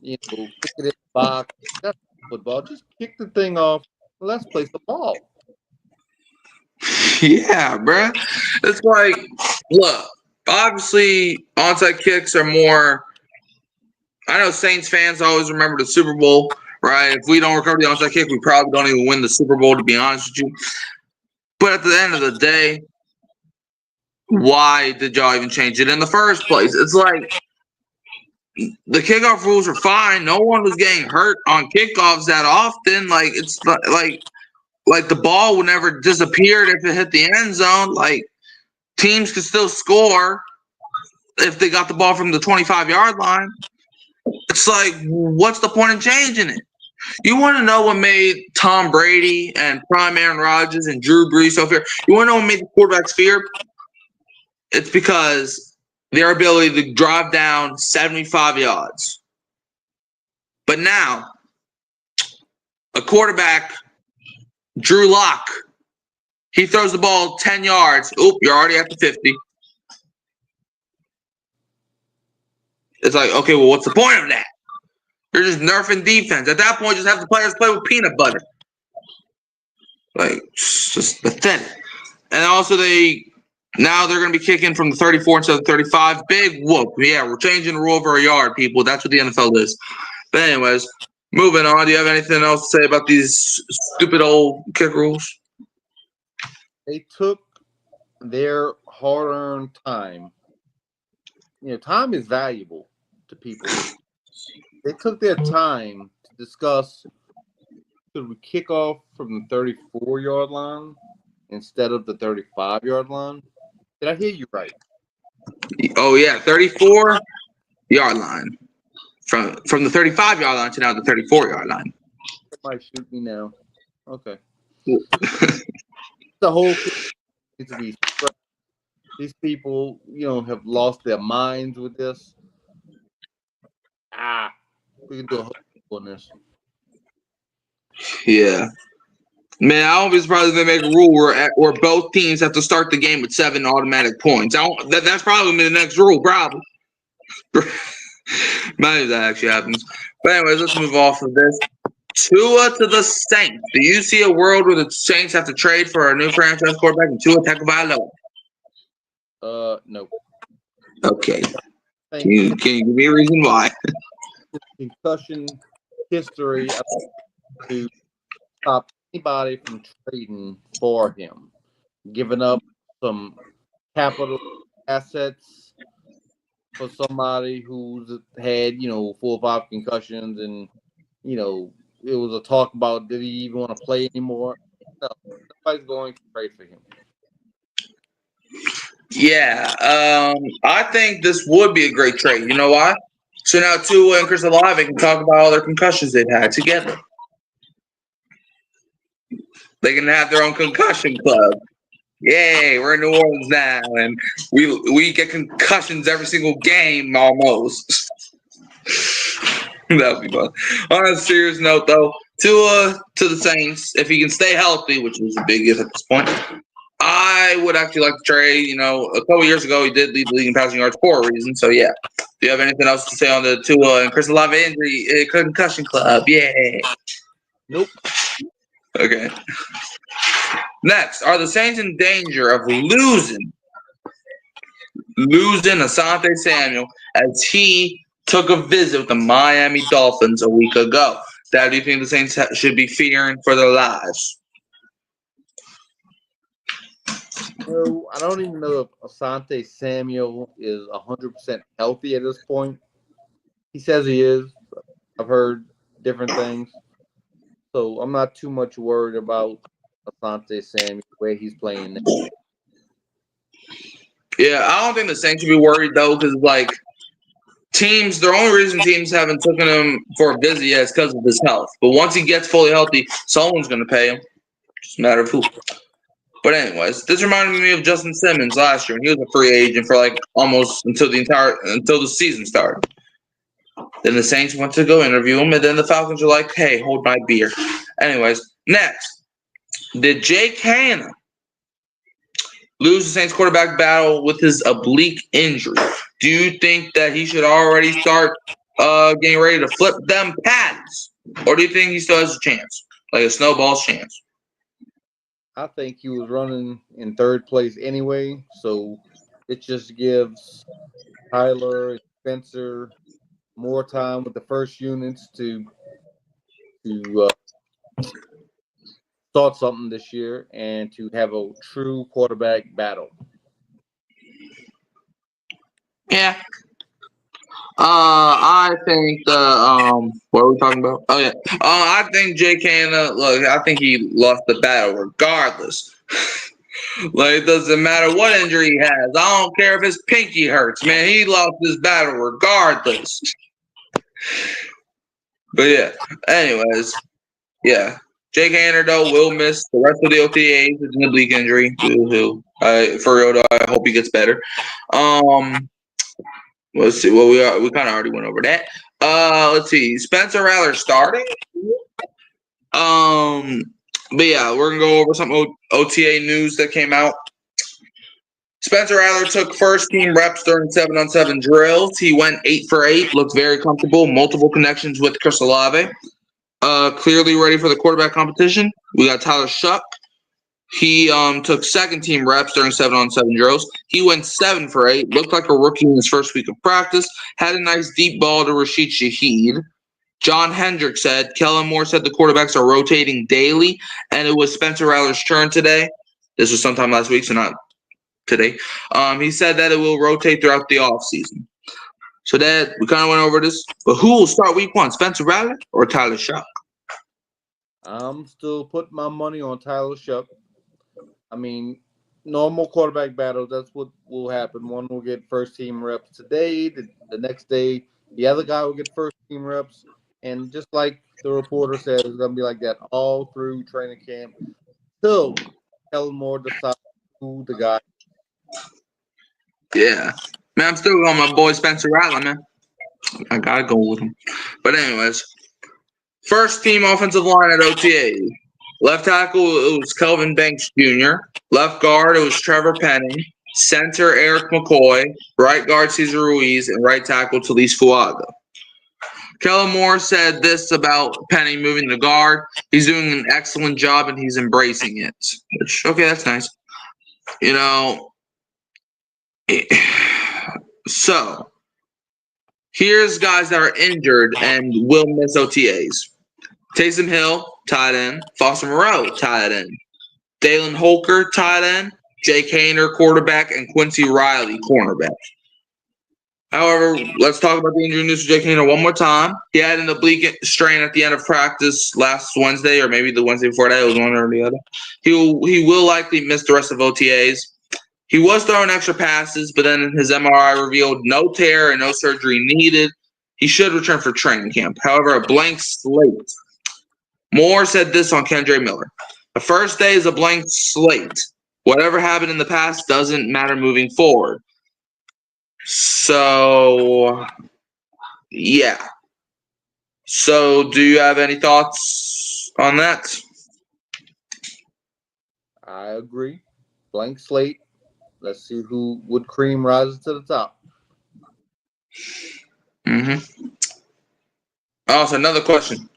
Kick it in the box. That's football. Just kick the thing off. Let's play some ball. Yeah, bro. It's like, look, obviously, onside kicks are more. I know Saints fans always remember the Super Bowl, right? If we don't recover the onside kick, we probably don't even win the Super Bowl, to be honest with you. But at the end of the day, why did y'all even change it in the first place? It's like the kickoff rules are fine. No one was getting hurt on kickoffs that often. Like, it's like the ball would never disappear if it hit the end zone. Like, teams could still score. if they got the ball from the 25-yard line. It's like, what's the point in changing it? You want to know what made Tom Brady and prime Aaron Rodgers and Drew Brees so fear? You want to know what made the quarterbacks fear? It's because their ability to drive down 75 yards. But now, a quarterback, Drew Lock, he throws the ball 10 yards. Oop, you're already at the 50. It's like, okay, well, what's the point of that? You're just nerfing defense. At that point, just have the players play with peanut butter. Like, it's just pathetic. And also, now they're going to be kicking from the 34 instead of 35. Big whoop. Yeah, we're changing the rule over a yard, people. That's what the NFL is. But anyways, moving on. Do you have anything else to say about these stupid old kick rules? They took their hard-earned time. Time is valuable to people. They took their time to discuss, should we kick off from the 34-yard line instead of the 35-yard line? Did I hear you right? Oh, yeah, 34-yard line. From the 35-yard line to now the 34-yard line. Somebody shoot me now. Okay. The whole thing needs to be straight. These people, have lost their minds with this. We can do a whole on this. Yeah. Man, I don't be surprised if they make a rule where both teams have to start the game with 7 automatic points. That's probably going to be the next rule, probably. Maybe that actually happens. But anyways, let's move off of this. Tua to the Saints. Do you see a world where the Saints have to trade for a new franchise quarterback and Tua Tagovailoa? No. Okay. Can you give me a reason why? Concussion history to stop anybody from trading for him, giving up some capital assets for somebody who's had 4 or 5 concussions, and it was a talk about, did he even want to play anymore? No, nobody's going to trade for him. Yeah, I think this would be a great trade. You know why? So now Tua and Chris Olave can talk about all their concussions they've had together. They can have their own concussion club. Yay, we're in New Orleans now, and we get concussions every single game almost. That would be fun. On a serious note, though, Tua to the Saints, if he can stay healthy, which is a big if at this point, I would actually like to trade. A couple years ago, he did lead the league in passing yards for a reason. So, yeah. Do you have anything else to say on the Tua and Chris Olave injury concussion club? Yeah. Nope. Okay. Next, are the Saints in danger of losing Asante Samuel as he took a visit with the Miami Dolphins a week ago? Dad, do you think the Saints should be fearing for their lives? I don't even know if Asante Samuel is 100% healthy at this point. He says he is. I've heard different things. So I'm not too much worried about Asante Samuel, the way he's playing now. Yeah, I don't think the Saints should be worried, though, because, the only reason teams haven't taken him for a visit yet is because of his health. But once he gets fully healthy, someone's going to pay him. Just a matter of who. But anyways, this reminded me of Justin Simmons last year, and he was a free agent for almost until the season started. Then the Saints went to go interview him, and then the Falcons were like, "Hey, hold my beer." Anyways, next, did Jake Hanna lose the Saints quarterback battle with his oblique injury? Do you think that he should already start getting ready to flip them pads, or do you think he still has a chance, like a snowball's chance? I think he was running in 3rd place anyway, so it just gives Tyler and Spencer more time with the first units to start something this year and to have a true quarterback battle. Yeah. I think what are we talking about? Oh yeah. I think Jake Hanna. Look, I think he lost the battle regardless. Like, it doesn't matter what injury he has. I don't care if his pinky hurts, man. He lost his battle regardless. But yeah, anyways, yeah. Jake Haener, though, will miss the rest of the OTAs with an oblique injury. For real, though, I hope he gets better. Let's see. Well, we kind of already went over that. Let's see. Spencer Rattler starting. But yeah, we're gonna go over some OTA news that came out. Spencer Rattler took first team reps during 7-on-7 drills. He went 8 for 8, looked very comfortable, multiple connections with Chris Olave. Clearly ready for the quarterback competition. We got Tyler Shuck. He took second team reps during 7-on-7 drills. He went 7 for 8, looked like a rookie in his first week of practice, had a nice deep ball to Rashid Shaheed. John Hendrick said, Kellen Moore said the quarterbacks are rotating daily, and it was Spencer Rattler's turn today. This was sometime last week, so not today. He said that it will rotate throughout the offseason. So that we kind of went over this. But who will start week 1, Spencer Rattler or Tyler Shuck? I'm still putting my money on Tyler Shuck. I mean, normal quarterback battle, that's what will happen. One will get first team reps today. The next day, the other guy will get first team reps. And just like the reporter said, it's going to be like that all through training camp. Still, Kellen Moore decides who the guy. Yeah. Man, I'm still going with my boy Spencer Rattler, man. I got to go with him. But anyways, first team offensive line at OTA. Left tackle, it was Kelvin Banks Jr. Left guard, it was Trevor Penning. Center, Eric McCoy. Right guard, Cesar Ruiz. And right tackle, Talise Fuaga. Kellen Moore said this about Penning moving to guard. He's doing an excellent job, and he's embracing it. Which, okay, that's nice. You know, so here's guys that are injured and will miss OTAs. Taysom Hill, tight end. Foster Moreau, tight end. Dalen Holker, tight end. Jake Haener, quarterback. And Quincy Riley, cornerback. However, let's talk about the injury news for Jake Haener one more time. He had an oblique strain at the end of practice last Wednesday, or maybe the Wednesday before that. It was one or the other. He will likely miss the rest of OTAs. He was throwing extra passes, but then his MRI revealed no tear and no surgery needed. He should return for training camp. However, a blank slate. Moore said this on Kendre Miller. The first day is a blank slate. Whatever happened in the past doesn't matter moving forward. So, yeah. So, do you have any thoughts on that? I agree. Blank slate. Let's see who would cream rises to the top. Also, another question.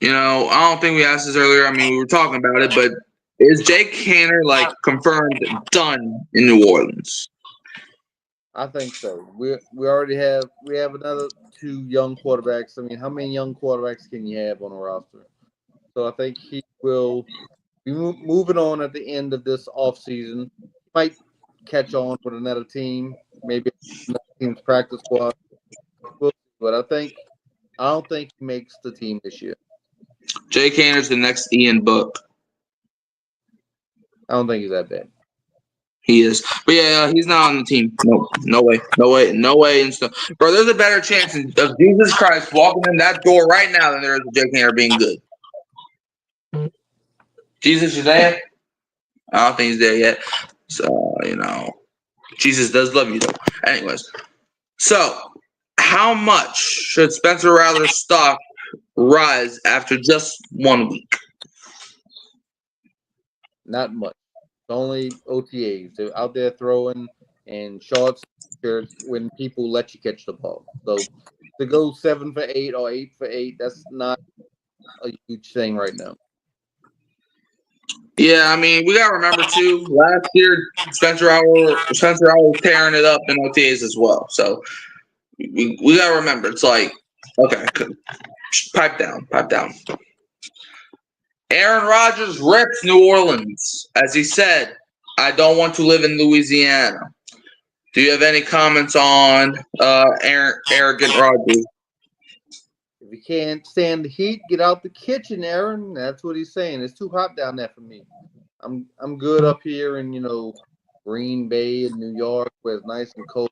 You know, I don't think we asked this earlier. I mean, we were talking about it, but is Jake Haener confirmed done in New Orleans? I think so. We already have another 2 young quarterbacks. I mean, how many young quarterbacks can you have on a roster? So I think he will be moving on at the end of this offseason. Might catch on with another team, maybe another team's practice squad. But I don't think he makes the team this year. Jake Haener's the next Ian Book. I don't think he's that bad. He is. But yeah, he's not on the team. No way. And stuff. Bro, there's a better chance of Jesus Christ walking in that door right now than there is of Jake Haener being good. Jesus, you there? I don't think he's there yet. So, you know, Jesus does love you, though. Anyways, so how much should Spencer Rattler's stock rise after just 1 week? Not much. Only OTAs. They're out there throwing and shorts when people let you catch the ball. So to go 7 for 8 or 8 for 8, that's not a huge thing right now. Yeah, I mean, we gotta remember too. Last year, Spencer Rattler was tearing it up in OTAs as well. So we gotta remember. It's like, okay, pipe down. Aaron Rodgers rips New Orleans as he said, "I don't want to live in Louisiana." Do you have any comments on arrogant Rodgers? If you can't stand the heat, get out the kitchen, Aaron. That's what he's saying. It's too hot down there for me. I'm good up here in Green Bay in New York, where it's nice and cold,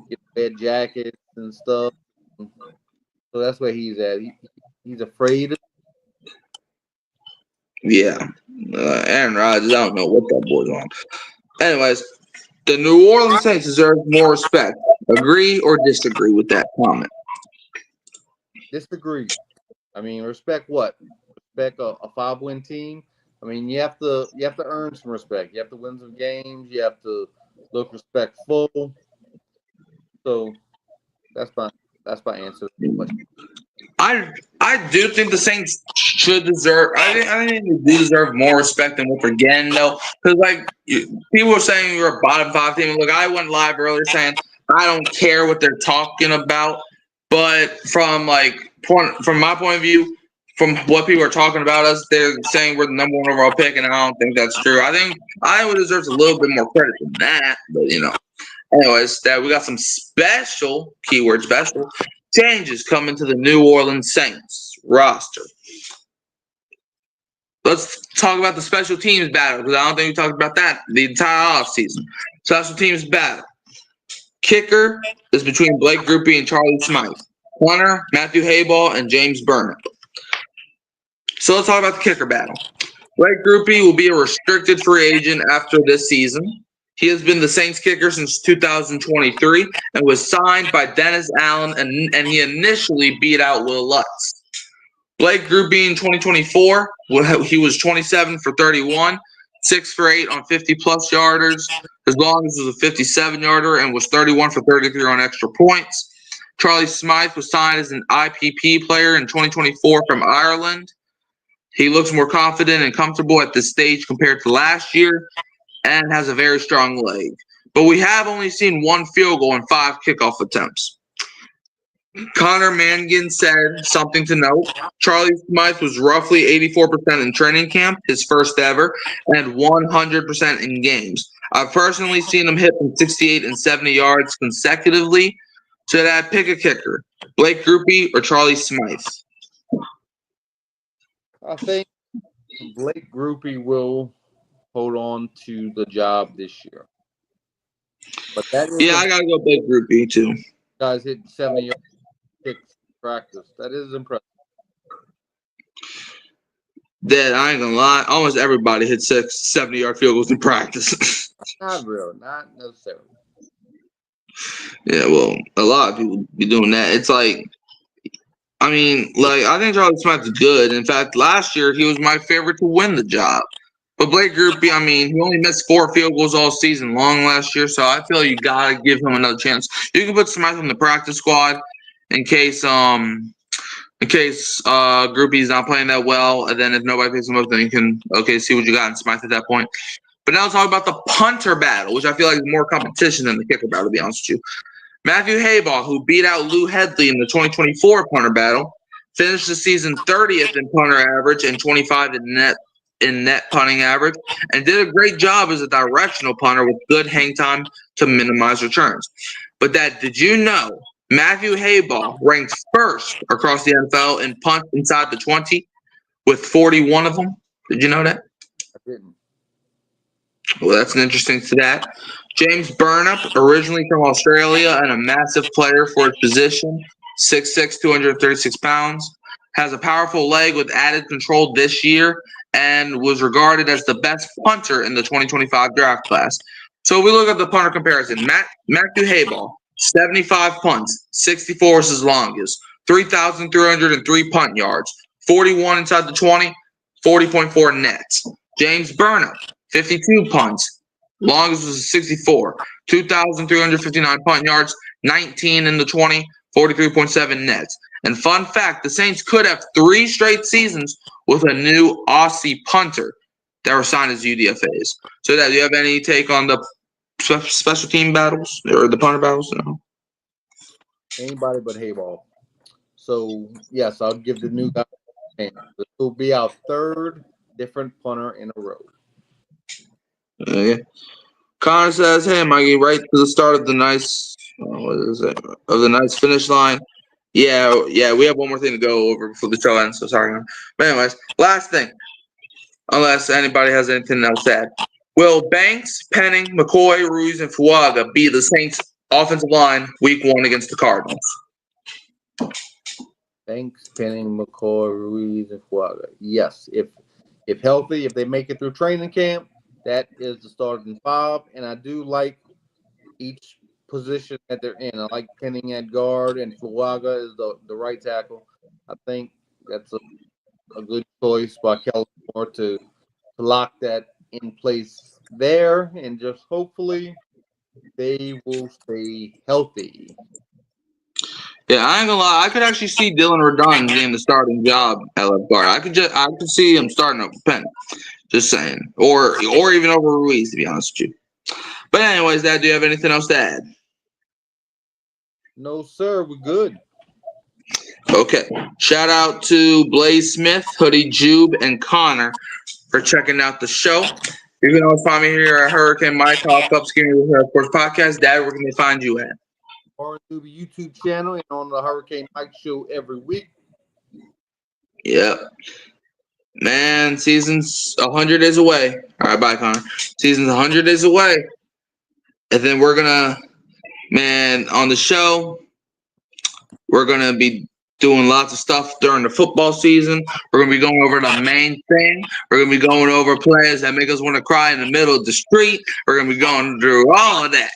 get red jackets and stuff. So that's where he's at. He's afraid. Yeah. Aaron Rodgers, I don't know what that boy's on. Anyways, the New Orleans Saints deserve more respect. Agree or disagree with that comment? Disagree. I mean, respect what? Respect a 5-win team. I mean, you have to earn some respect. You have to win some games. You have to look respectful. So that's my answer to the question. I do think the Saints should deserve. I think they do deserve more respect than what they're getting, though. Because people were saying you're a bottom 5 team. Look, I went live earlier saying I don't care what they're talking about, but from my point of view, from what people are talking about us, they're saying we're the number 1 overall pick, and I don't think that's true. I think Iowa deserves a little bit more credit than that, but Anyways, that we got some special keyword special changes coming to the New Orleans Saints roster. Let's talk about the special teams battle because I don't think we talked about that the entire offseason. Special teams battle. Kicker is between Blake Grupe and Charlie Smythe. Punter, Matthew Hayball, and James Burnett. So let's talk about the kicker battle. Blake Grupe will be a restricted free agent after this season. He has been the Saints kicker since 2023 and was signed by Dennis Allen, and he initially beat out Will Lutz. Blake Grupe in 2024, he was 27 for 31, 6 for 8 on 50-plus yarders. His longest was a 57-yarder and was 31 for 33 on extra points. Charlie Smythe was signed as an IPP player in 2024 from Ireland. He looks more confident and comfortable at this stage compared to last year and has a very strong leg. But we have only seen 1 field goal and 5 kickoff attempts. Connor Mangan said something to note. Charlie Smythe was roughly 84% in training camp, his first ever, and 100% in games. I've personally seen him hit from 68 and 70 yards consecutively. So that pick a kicker, Blake Grupe or Charlie Smythe? I think Blake Grupe will hold on to the job this year. But that is I gotta go Blake Grupe too. Guys hit 70 yards practice. That is impressive. That I ain't gonna lie, almost everybody hit 70-yard field goals in practice. Not really, not necessarily. Yeah, well, a lot of people be doing that. It's I think Charlie Smythe is good. In fact, last year he was my favorite to win the job. But Blake Grupe, he only missed 4 field goals all season long last year, so I feel you gotta give him another chance. You can put Smythe on the practice squad in case Grupe's not playing that well, and then if nobody picks him up, then you can see what you got in Smythe at that point. But now let's talk about the punter battle, which I feel like is more competition than the kicker battle, to be honest with you. Matthew Hayball, who beat out Lou Hedley in the 2024 punter battle, finished the season 30th in punter average and 25 in net punting average, and did a great job as a directional punter with good hang time to minimize returns. But did you know Matthew Hayball ranked first across the NFL in punts inside the 20 with 41 of them? Did you know that? I didn't. Well, that's an interesting stat. James Burnett, originally from Australia and a massive player for his position, 6'6", 236 pounds, has a powerful leg with added control this year and was regarded as the best punter in the 2025 draft class. So we look at the punter comparison. Matthew Hayball, 75 punts, 64 is his longest, 3,303 punt yards, 41 inside the 20, 40.4 nets. James Burnett, 52 punts, longest was 64, 2,359 punt yards, 19 in the 20, 43.7 nets. And fun fact, the Saints could have 3 straight seasons with a new Aussie punter that were signed as UDFAs. So, do you have any take on the special team battles or the punter battles? No. Anybody but Hayball. So, yes, I'll give the new guy a chance. This will be our 3rd different punter in a row. Okay. Connor says, "Hey, Mikey, right to the start of the nice, of the nice finish line." Yeah, we have one more thing to go over before the show ends. So sorry, man. But anyways, last thing. unless anybody has anything else to add. Will Banks, Penning, McCoy, Ruiz, and Fuaga be the Saints' offensive line week 1 against the Cardinals? Banks, Penning, McCoy, Ruiz, and Fuaga. Yes, if healthy, if they make it through training camp, that is the starting 5. And I do like each position that they're in. I like Penning at guard, and Fuaga is the right tackle. I think that's a good choice by Kellen Moore to lock that in place there, and just hopefully they will stay healthy. Yeah, I ain't gonna lie. I could actually see Dylan Rodon getting the starting job at left guard. I could see him starting over Penn. Just saying, or even over Ruiz, to be honest with you. But anyways, Dad, do you have anything else to add? No, sir. We're good. Okay. Shout out to Blaze Smith, Hoodie Jube, and Connor for checking out the show. You can always find me here at Hurricane Mike, Hop Up Skinny with Her Sports Podcast. Dad, where can they find you at? On the YouTube channel and on the Hurricane Mike show every week. Yep. Man, season's 100 days away. All right, bye, Connor. Season's 100 days away. And then we're going to, on the show, we're going to be doing lots of stuff during the football season. We're going to be going over the main thing. We're going to be going over players that make us want to cry in the middle of the street. We're going to be going through all of that.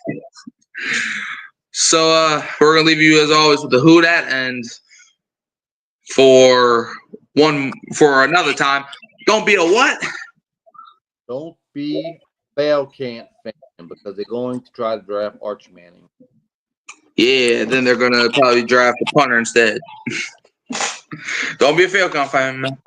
So we're going to leave you, as always, with the Who Dat. And for another time, don't be a what? Don't be fail camp fan, because they're going to try to draft Archie Manning. Yeah, then they're going to probably draft a punter instead. Don't be a fail camp fan, man.